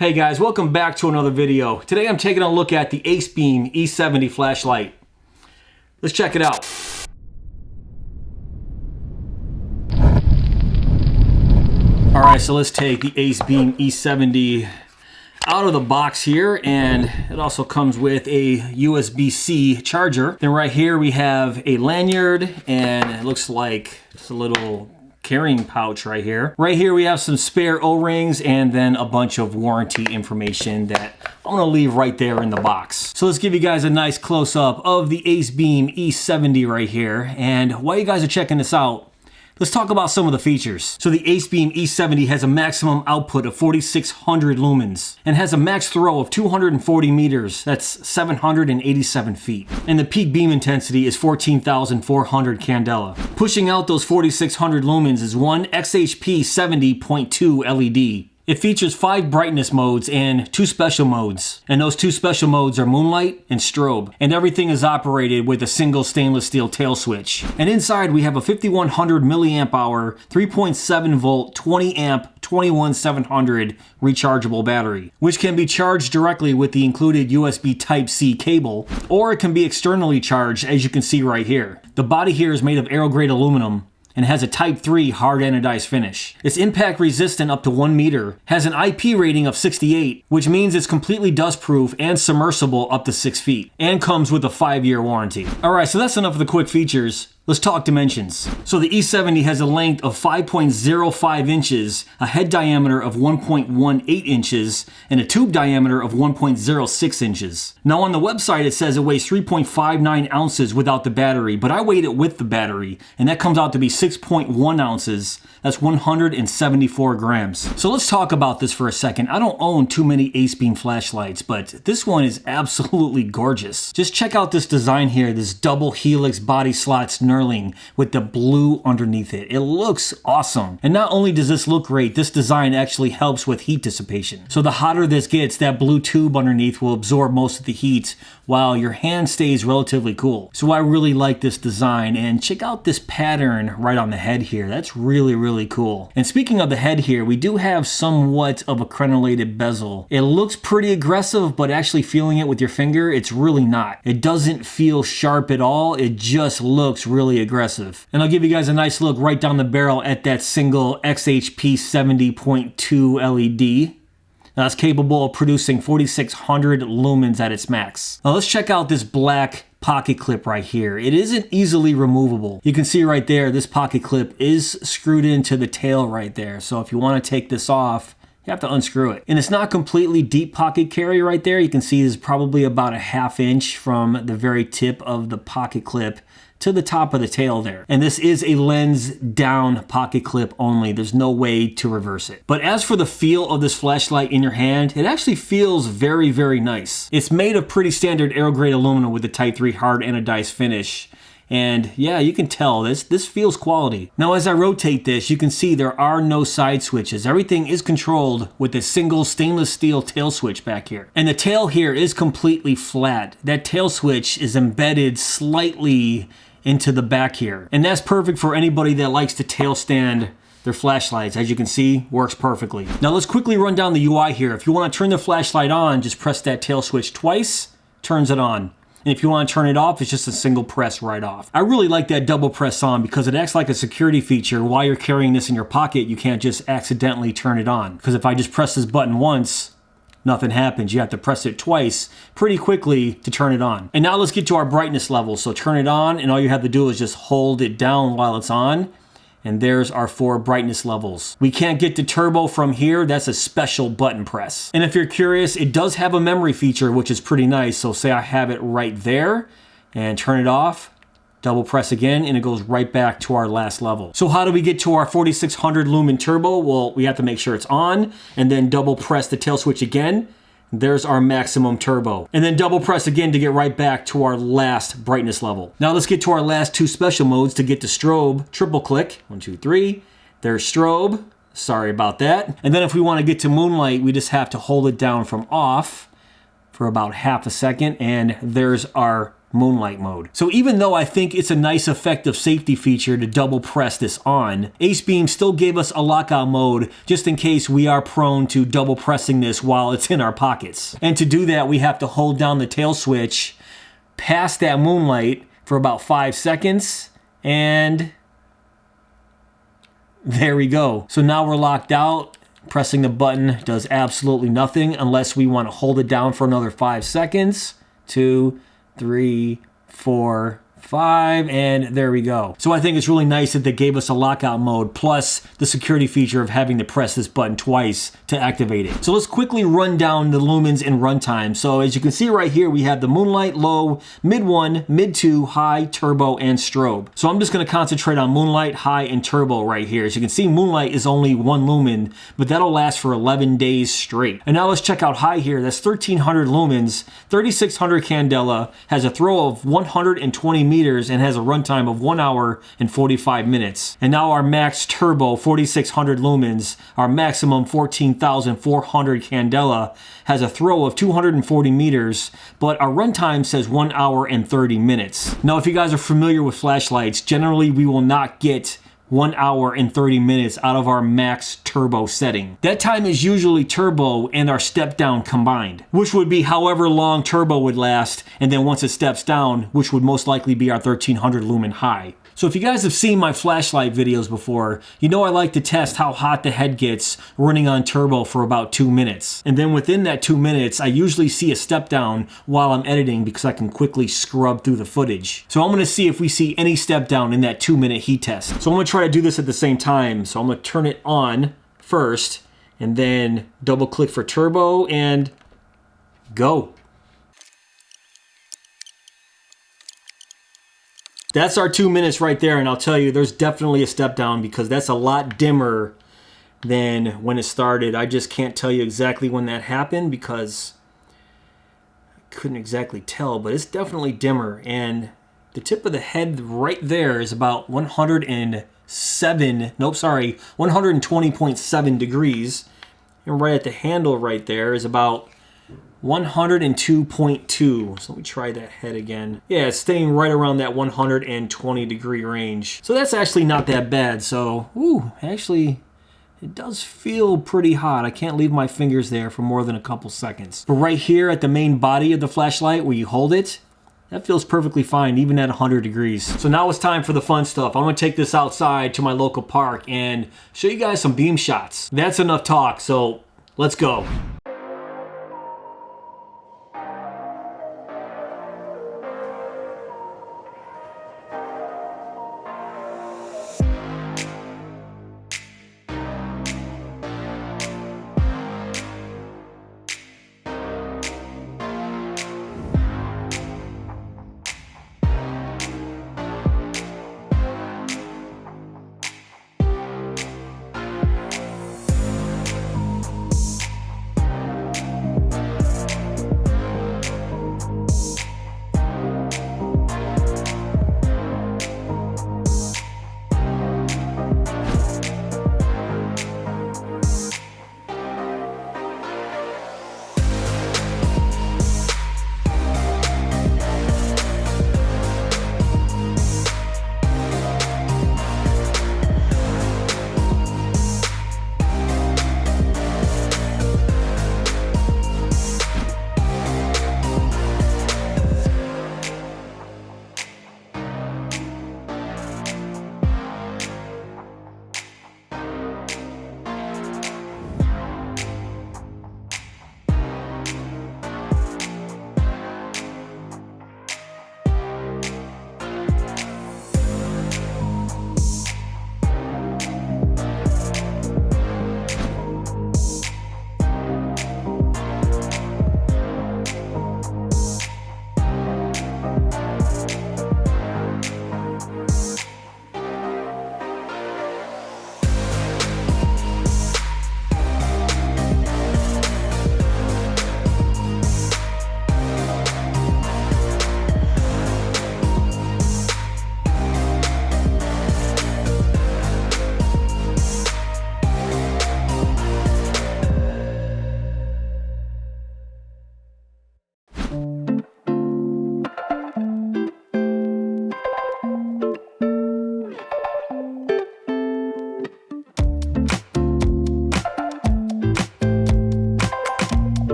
Hey guys, welcome back to another video. Today I'm taking a look at the ACEBEAM E70 flashlight. Let's check it out. Alright, so let's take the ACEBEAM E70 out of the box here, and it also comes with a USB-C charger. Then right here we have a lanyard, and it looks like just a little carrying pouch right here. Right here we have some spare O-rings and then a bunch of warranty information that I'm gonna leave right there in the box. So let's give you guys a nice close-up of the ACEBEAM E70 right here. And while you guys are checking this out, let's talk about some of the features. So the ACEBEAM E70 has a maximum output of 4,600 lumens and has a max throw of 240 meters. That's 787 feet. And the peak beam intensity is 14,400 candela. Pushing out those 4,600 lumens is one XHP70.2 LED. It features 5 brightness modes and 2 special modes. And those 2 special modes are Moonlight and Strobe. And everything is operated with a single stainless steel tail switch. And inside we have a 5100 milliamp hour, 3.7 volt, 20 amp, 21700 rechargeable battery, which can be charged directly with the included USB Type-C cable, or it can be externally charged, as you can see right here. The body here is made of aero-grade aluminum and has a Type III Hard Anodized finish. It's impact resistant up to 1 meter, has an IP rating of 68, which means it's completely dustproof and submersible up to 6 feet, and comes with a 5-year warranty. Alright, so that's enough of the quick features. Let's talk dimensions. So the E70 has a length of 5.05 inches, a head diameter of 1.18 inches, and a tube diameter of 1.06 inches. Now on the website it says it weighs 3.59 ounces without the battery, but I weighed it with the battery, and that comes out to be 6.1 ounces. That's 174 grams. So let's talk about this for a second. I don't own too many ACEBEAM flashlights, but this one is absolutely gorgeous. Just check out this design here, this double helix body slots knurling with the blue underneath it. It looks awesome. And not only does this look great, this design actually helps with heat dissipation. So the hotter this gets, that blue tube underneath will absorb most of the heat while your hand stays relatively cool. So I really like this design, and check out this pattern right on the head here. That's really cool. And speaking of the head here, we do have somewhat of a crenellated bezel. It looks pretty aggressive, but actually feeling it with your finger, it's really not. It doesn't feel sharp at all. It just looks really aggressive. And I'll give you guys a nice look right down the barrel at that single XHP70.2 LED. That's capable of producing 4,600 lumens at its max. Now let's check out this black pocket clip right here. It isn't easily removable. You can see right there, this pocket clip is screwed into the tail right there. So if you want to take this off, you have to unscrew it. And it's not completely deep pocket carry right there. You can see there's probably about a ½ inch from the very tip of the pocket clip to the top of the tail there. And this is a lens down pocket clip only. There's no way to reverse it. But as for the feel of this flashlight in your hand, it actually feels very nice. It's made of pretty standard aero-grade aluminum with the Type III Hard Anodized finish. And yeah, you can tell this feels quality. Now as I rotate this, you can see there are no side switches. Everything is controlled with a single stainless steel tail switch back here. And the tail here is completely flat. That tail switch is embedded slightly into the back here. And that's perfect for anybody that likes to tail stand their flashlights. As you can see, works perfectly. Now let's quickly run down the UI here. If you want to turn the flashlight on, just press that tail switch twice, turns it on. And if you want to turn it off, it's just a single press right off. I really like that double press on because it acts like a security feature. While you're carrying this in your pocket, you can't just accidentally turn it on. Because if I just press this button once, nothing happens. You have to press it twice pretty quickly to turn it on. And now let's get to our brightness level. So turn it on, and all you have to do is just hold it down while it's on. And there's our 4 brightness levels. We can't get to turbo from here. That's a special button press. And if you're curious, it does have a memory feature, which is pretty nice. So say I have it right there and turn it off, double press again, and it goes right back to our last level. So how do we get to our 4,600 lumen turbo? Well, we have to make sure it's on, and then double press the tail switch again. There's our maximum turbo. And then double press again to get right back to our last brightness level. Now let's get to our last 2 special modes. To get to strobe, triple click, 1, 2, 3. There's strobe, sorry about that. And then if we want to get to moonlight, we just have to hold it down from off for about ½ a second, and there's our Moonlight mode. So even though I think it's a nice effective safety feature to double press this on, ACEBEAM still gave us a lockout mode just in case we are prone to double pressing this while it's in our pockets. And to do that, we have to hold down the tail switch past that Moonlight for about 5 seconds, and there we go. So now we're locked out. Pressing the button does absolutely nothing unless we want to hold it down for another 5 seconds. 2, 3, 4, 5, and there we go. So I think it's really nice that they gave us a lockout mode plus the security feature of having to press this button twice to activate it. So let's quickly run down the lumens and runtime. So as you can see right here, we have the Moonlight, low, mid 1, mid 2, high, turbo, and strobe. So I'm just going to concentrate on Moonlight, high, and turbo right here. As you can see, Moonlight is only 1 lumen, but that'll last for 11 days straight. And now let's check out high here. That's 1300 lumens, 3600 candela, has a throw of 120 meters and has a runtime of 1 hour and 45 minutes. And now our max turbo, 4600 lumens, our maximum 14,400 candela, has a throw of 240 meters, but our runtime says 1 hour and 30 minutes. Now, if you guys are familiar with flashlights, generally we will not get 1 hour and 30 minutes out of our max turbo setting. That time is usually turbo and our step down combined, which would be however long turbo would last, and then once it steps down, which would most likely be our 1300 lumen high. So if you guys have seen my flashlight videos before, you know I like to test how hot the head gets running on turbo for about 2 minutes. And then within that 2 minutes, I usually see a step down while I'm editing because I can quickly scrub through the footage. So I'm gonna see if we see any step down in that 2-minute heat test. So I'm gonna try to do this at the same time. So I'm gonna turn it on first and then double click for turbo and go. That's our 2 minutes right there, and I'll tell you, there's definitely a step down because that's a lot dimmer than when it started. I just can't tell you exactly when that happened because I couldn't exactly tell, but it's definitely dimmer. And the tip of the head right there is about 120.7 degrees. And right at the handle right there is about 102.2. So let me try that head again. Yeah, it's staying right around that 120 degree range. So that's actually not that bad. So, actually, it does feel pretty hot. I can't leave my fingers there for more than a couple seconds. But right here at the main body of the flashlight where you hold it, that feels perfectly fine, even at 100 degrees. So now it's time for the fun stuff. I'm gonna take this outside to my local park and show you guys some beam shots. That's enough talk, so let's go.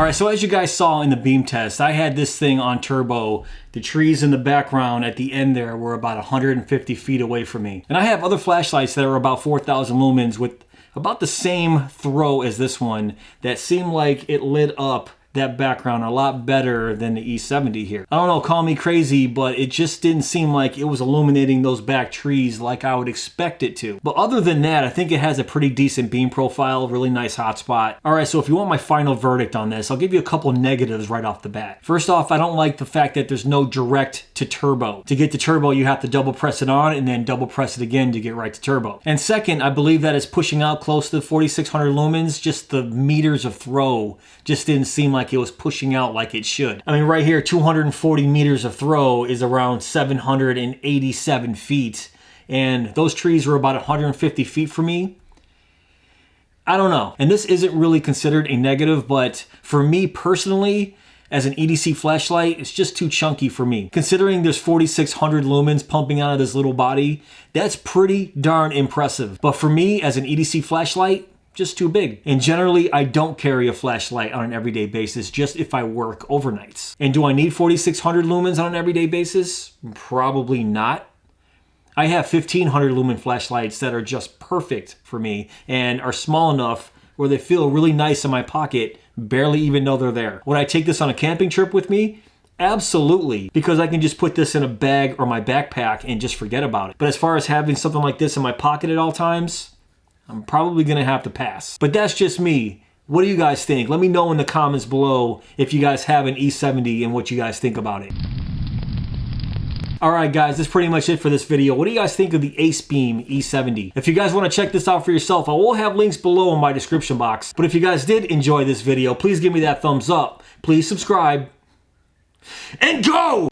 All right, so as you guys saw in the beam test, I had this thing on turbo. The trees in the background at the end there were about 150 feet away from me. And I have other flashlights that are about 4,000 lumens with about the same throw as this one that seemed like it lit up that background a lot better than the E70 here. I don't know, call me crazy, but it just didn't seem like it was illuminating those back trees like I would expect it to. But other than that, I think it has a pretty decent beam profile, really nice hotspot. All right, so if you want my final verdict on this, I'll give you a couple negatives right off the bat. First off, I don't like the fact that there's no direct to turbo. To get to turbo, you have to double press it on and then double press it again to get right to turbo. And second, I believe that it's pushing out close to 4,600 lumens. Just the meters of throw just didn't seem like it was pushing out like it should. I mean, right here, 240 meters of throw is around 787 feet, and those trees were about 150 feet from me. I don't know. And this isn't really considered a negative, but for me personally, as an EDC flashlight, it's just too chunky for me. Considering there's 4,600 lumens pumping out of this little body, that's pretty darn impressive. But for me, as an EDC flashlight, just too big. And generally, I don't carry a flashlight on an everyday basis, just if I work overnights. And do I need 4,600 lumens on an everyday basis? Probably not. I have 1,500 lumen flashlights that are just perfect for me and are small enough where they feel really nice in my pocket, barely even know they're there. Would I take this on a camping trip with me? Absolutely, because I can just put this in a bag or my backpack and just forget about it. But as far as having something like this in my pocket at all times, I'm probably gonna have to pass. But that's just me. What do you guys think? Let me know in the comments below if you guys have an E70 and what you guys think about it. Alright guys, that's pretty much it for this video. What do you guys think of the ACEBEAM E70? If you guys want to check this out for yourself, I will have links below in my description box. But if you guys did enjoy this video, please give me that thumbs up. Please subscribe. And go!